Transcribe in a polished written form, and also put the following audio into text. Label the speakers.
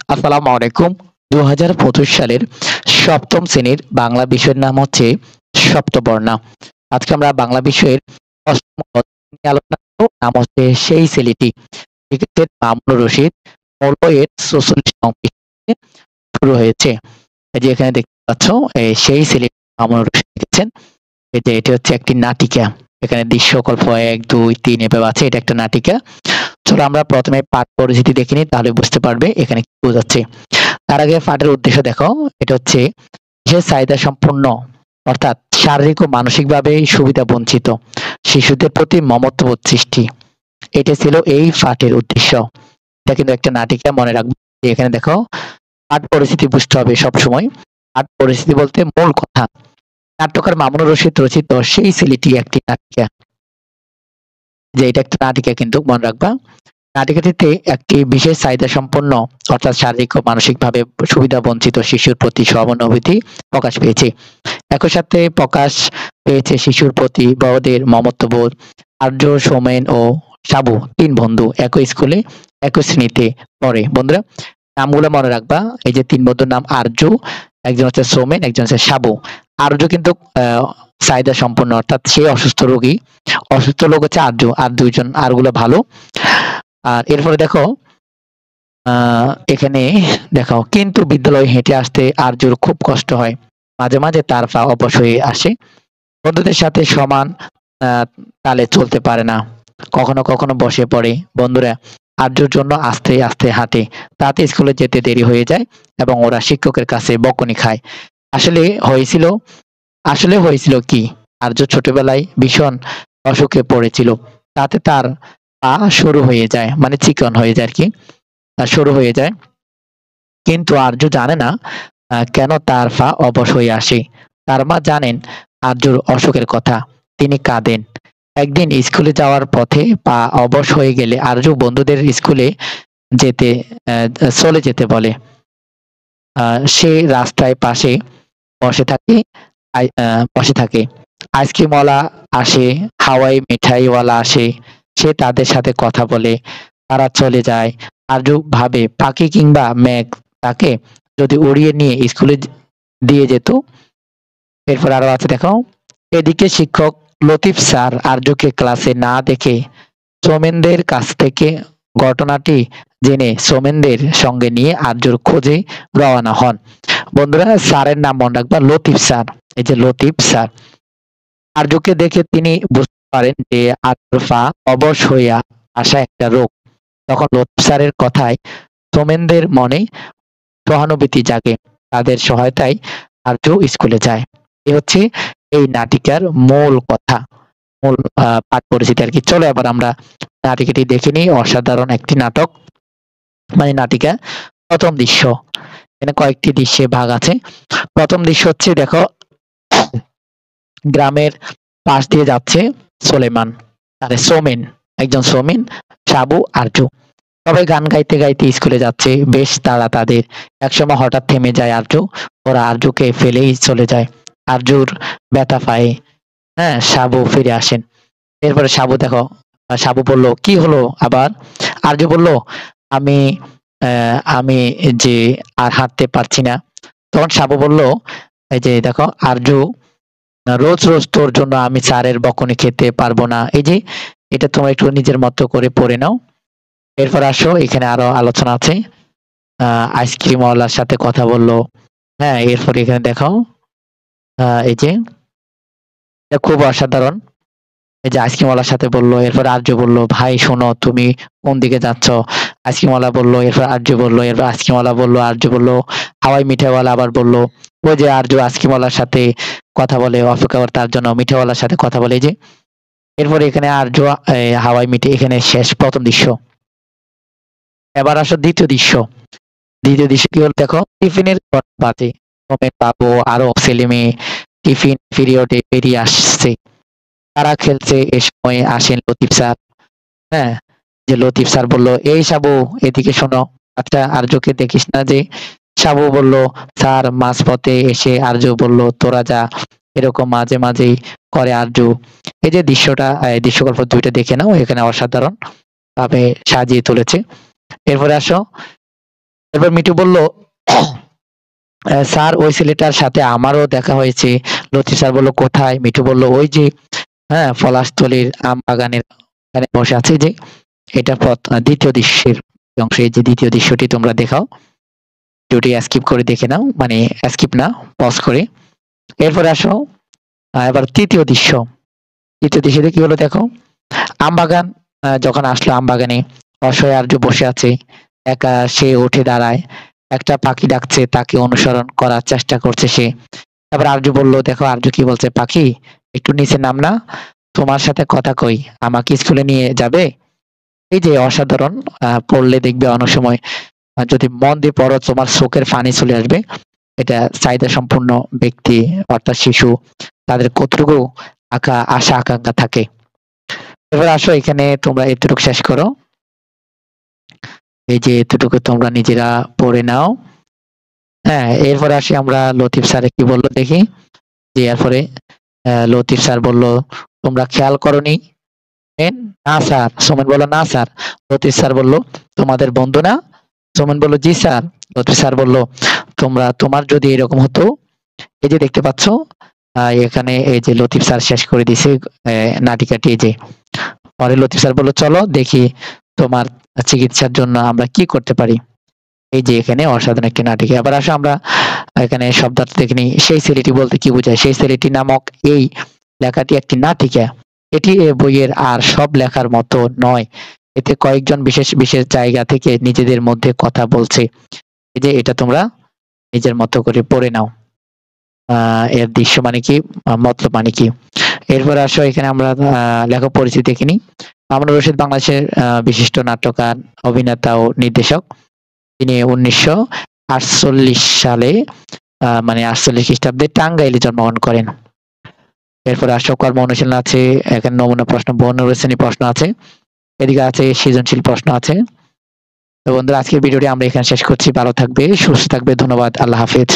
Speaker 1: আসসালামু আলাইকুম। ২০২৫ সালের ৭ম শ্রেণীর বাংলা বিষয়ের নাম হচ্ছে সপ্তবর্ণা। আজকে আমরা বাংলা বিষয়ের ৮ম অধ্যায় নিয়ে আলোচনা করব। নাম হচ্ছে সেই ছেলেটি। লিখেছেন মামুনুর রশীদ। মূল্য এর ৪৬ নং পৃষ্ঠায় শুরু হয়েছে। এই যে এখানে দেখতে পাচ্ছ সেই ছেলেটি মামুনুর রশীদ লিখেছেন। এই যে এটি হচ্ছে একটি নাটিকা। এখানে দৃশ্যকল্প ১, ২, ৩ এভাবে আছে। এটা একটা নাটিকা। চলো আমরা প্রথমে পাঠ পরিচিতি দেখে নিই, তাহলে বুঝতে পারবে এখানে কি বোঝাচ্ছে। তার আগে পাঠের উদ্দেশ্য দেখো। এটা হচ্ছে বিশেষ চাহিদা সম্পন্ন অর্থাৎ শারীরিক ও মানসিকভাবে সুবিধা বঞ্চিত শিশুদের প্রতি মমত্ববোধ সৃষ্টি। এটা ছিল এই পাঠের উদ্দেশ্য। এটা কিন্তু একটা নাটিকা, মনে রাখবে। এখানে দেখো পাঠ পরিস্থিতি বুঝতে হবে সবসময়। পাঠ পরিস্থিতি বলতে মূল কথা। নাট্যকার মামুনুর রশীদ রচিত সেই ছেলেটি একটি নাটিকা। যে এটা একটা নাটিকা, কিন্তু মনে রাখবা। নাটিকাটিতে একটি বিশেষ চাহিদা সম্পন্ন অর্থাৎ শারীরিক ও মানসিকভাবে সুবিধা বঞ্চিত শিশুর প্রতি সহানুভূতি প্রকাশ পেয়েছে। একই সাথে প্রকাশ পেয়েছে শিশুর প্রতি বড়দের মমত্ববোধ। আর্য, সৌমেন ও সাবু ৩ বন্ধু একই স্কুলে একই শ্রেণীতে পড়ে। বন্ধুরা, নামগুলো মনে রাখবা। এই যে ৩ বন্ধুর নাম আর্য, একজন হচ্ছে সৌমেন, একজন হচ্ছে সাবু। আর্য কিন্তু চাহিদা সম্পন্ন অর্থাৎ সে অসুস্থ রোগী। অসুস্থ লোক হচ্ছে আর্য, আর ২ জন আরগুলো ভালো। আর এরপরে দেখো এখানে দেখো, কিন্তু বিদ্যালয়ে হেঁটে আসতে আর্যর খুব কষ্ট হয়। মাঝে মাঝে তার পা অবশ হয়ে আসে। বন্ধুদের সাথে সমান তালে চলতে পারে না। কখনো কখনো বসে পড়ে। বন্ধুরা আর্যর জন্য আস্তে আস্তে হাঁটে। তাতে স্কুলে যেতে দেরি হয়ে যায় এবং ওরা শিক্ষকের কাছে বকুনি খায়। আসলে হয়েছিল আসলে হয়েছিল কি, আর্য ছোটবেলায় ভীষণ অসুখে পড়েছিল। তাতে তার পা সরু হয়ে যায়, মানে চিকন হয়ে যায় আর কি, সরু হয়ে যায়। কিন্তু আর্য জানে না কেন তার পা অবশ হয়ে আসে। তার মা জানেন আর্যর অসুখের কথা। তিনি কাঁদেন। একদিন স্কুলে যাওয়ার পথে পা অবশ হয়ে গেলে আর্য বন্ধুদের স্কুলে যেতে চলে যেতে বলে। সে রাস্তায় পাশে বসে থাকে। বসে থাকে। আইসক্রিমওয়ালা আসে, হাওয়াই মিঠাইওয়ালা আসে। সে তাদের সাথে কথা বলে। তারা চলে যায়। আরজু ভাবে পাখি কিংবা মেঘ তাকে যদি উড়িয়ে নিয়ে স্কুলে দিয়ে যেত। এরপর আরো আছে দেখো। এদিকে শিক্ষক লতিফ স্যার আরজুকে ক্লাসে না দেখে সোমেনদের কাছ থেকে ঘটনাটি জেনে সোমেনদের সঙ্গে নিয়ে আরজুর খোঁজে রওনা হন। বন্ধুরা, স্যারের নাম মনে রাখবা, লতিফ স্যার। এই যে লতিফ স্যার। আরজুকে দেখে তিনি বুঝতে পারেন যে আরজুর পা অবশ হইয়া আসা একটা রোগ। তখন লতিফ স্যারের কথায় সোমেনদের মনে সহানুভূতি জাগে। তাদের সহায়তায় আরজু স্কুলে যায়। এ হচ্ছে এই নাটিকার মূল কথা, মূল পাঠ পরিচিতি আর কি। চলো এবার আমরা নাটিকাটি দেখে নিই। অসাধারণ একটি নাটক, মানে নাটিকা। প্রথম দৃশ্য, এখানে কয়েকটি দৃশ্যে ভাগ আছে। প্রথম দৃশ্য হচ্ছে দেখো, গ্রামের পাশ দিয়ে যাচ্ছে সোলেমান, আরে সোমেন, একজন সোমেন, সাবু, আরজু। সবাই গান গাইতে গাইতে স্কুলে যাচ্ছে। বেশ তাড়া তাদের। একসময় হঠাৎ থেমে যায় আরজু। ওরা আরজুকে ফেলেই চলে যায়। আরজুর ব্যথা পায়ে সাবু ফিরে আসেন। এরপরে সাবু দেখো, সাবু বলল, কি হলো আবার? আরজু বলল, আমি আমি যে আর হাঁটতে পারছি না। তখন সাবু বলল, এই যে দেখো আরজু, রোজ রোজ তোর জন্য আমি স্যারের বকুনি খেতে পারবো না। এই যে এটা তোমরা একটু নিজের মতো করে পড়ে নাও। এরপর আসো, এখানে আরো আলোচনা আছে। আইসক্রিমওয়ালার সাথে কথা বললো। এরপর এখানে দেখো, এই যে এটা খুব অসাধারণ। এই যে আইসক্রিমওয়ালার সাথে বললো। এরপর আর্য বললো, ভাই শোনো, তুমি কোন দিকে যাচ্ছ? আইসক্রিমওয়ালা বললো, এরপর আর্য বললো, এরপর আইসক্রিমওয়ালা বললো, আর্য বললো, হাওয়াই মিঠাইওয়ালা আবার বললো। ওই যে আর্য আইসক্রিমওয়ালার সাথে কথা বলে, অপেক্ষা করে তার জন্য মিঠাইওয়ালার সাথে কথা বলে। এই যে এরপরে এখানে আর্য হাওয়াই মিঠাই, এখানে শেষ প্রথম দৃশ্য। এবার আসো দ্বিতীয় দৃশ্য। দ্বিতীয় দৃশ্য কি হলো দেখো, টিফিনের বাজে। সোমেন, বাবু আরো ছেলে মেয়ে টিফিন পিরিয়ডে বেরিয়ে আসছে। তারা খেলছে। এ সময় আসেন লতিফ স্যার। হ্যাঁ, যে লতিফ স্যার বলল, এই সাবু, এদিকে শোনো। আচ্ছা, আর্যকে দেখিস না যে? সাবু বলল, স্যার। মাঝপথে এসে আর্য বলল, তোরা যা। এরকম মাঝে মাঝেই করে আর্য। এই যে দৃশ্যটা, দৃশ্যকল্প ২টা দেখে নাও। এখানে অসাধারণ ভাবে সাজিয়ে তুলেছে। এরপরে আসো, এরপর মিঠু বলল, স্যার ওই ছেলেটার সাথে আমারও দেখা হয়েছে। লতিফ স্যার বলল, কোথায়? মিঠু বলল, ওই যে হ্যাঁ পলাশতলির আম বাগানের ওখানে বসে আছে যে। এটা দ্বিতীয় দৃশ্যের অংশ। এই যে দ্বিতীয় দৃশ্যটি তোমরা দেখাও, ভিডিওটি স্কিপ করে দেখে নাও, মানে স্কিপ না, পজ করে। এরপরে আসো এবার তৃতীয় দৃশ্য। তৃতীয় দৃশ্যতে কি হলো দেখো, আমবাগান। যখন আসলো আমবাগানে, অসহায় আর্য বসে আছে একা। সে উঠে দাঁড়ায়, একটা পাখি ডাকছে, তাকে অনুসরণ করার চেষ্টা করছে সে। তারপর আর্য বলল, দেখো আর্য কি বলছে, পাখি একটু নিচে নাম না, তোমার সাথে কথা কই, আমাকে স্কুলে নিয়ে যাবে? এই যে অসাধারণ, পড়লে দেখবে অনেক সময় যদি মন দিয়ে পড়ো তোমার চোখের পানি চলে আসবে। এটা চাহিদা সম্পূর্ণ ব্যক্তি অর্থাৎ শিশু, তাদের কতটুকু আশা আকাঙ্ক্ষা থাকে। এবার আসো এখানে তোমরা এতটুকু শেষ করো। এই যে এতটুকু তোমরা নিজেরা পড়ে নাও। হ্যাঁ, এরপরে আসি আমরা লতিফ স্যার কি বললো দেখি। যে এরপরে লতিফ স্যার বলল, তোমরা খেয়াল করনি? না স্যার। সুমন বলল, না স্যার। লতিফ স্যার বলল, তোমাদের বন্ধু না? সুমন বলল, জি স্যার। লতিফ স্যার বলল, তোমার যদি এরকম হতো, এই যে দেখতে পাচ্ছ এখানে এই যে লতিফ স্যার শেষ করে দিছে নাটিকাটি। এই যে পরে লতিফ স্যার বলল, চলো দেখি তোমার চিকিৎসার জন্য আমরা কি করতে পারি। এই যে এখানে অসাধারণ একটি নাটিকা। আবার আসো আমরা এখানে শব্দার্থ দেখে নিই। সেই ছেলেটি বলতে কি বোঝায়? সেই ছেলেটি নামক এই লেখাটি একটি নাটিকা। এটি এ বইয়ের আর সব লেখার মতো নয়। এতে কয়েকজন বিশেষ বিশেষ জায়গা থেকে নিজেদের মধ্যে কথা বলছে। এই যে এটা তোমরা নিজের মতো করে পড়ে নাও। এর দৃশ্য মানে কি, মতলব মানে কি। এরপর আসো এখানে আমরা লেখক পরিচিতি দেখে নিই। মামুনুর রশিদ বাংলাদেশের বিশিষ্ট নাট্যকার, অভিনেতা ও নির্দেশক। তিনি 1948 সালে মানে 48 খ্রিস্টাব্দে টাঙ্গাইলে জন্মগ্রহণ করেন। এরপর আসো কর্ম অনুশীলন আছে, এখানে নমুনা প্রশ্ন, বর্ণরচনী প্রশ্ন আছে, এদিকে আছে সৃজনশীল প্রশ্ন আছে। তো বন্ধুরা আজকের ভিডিওটি আমরা এখানে শেষ করছি। ভালো থাকবে, সুস্থ থাকবে, ধন্যবাদ, আল্লাহ হাফেজ।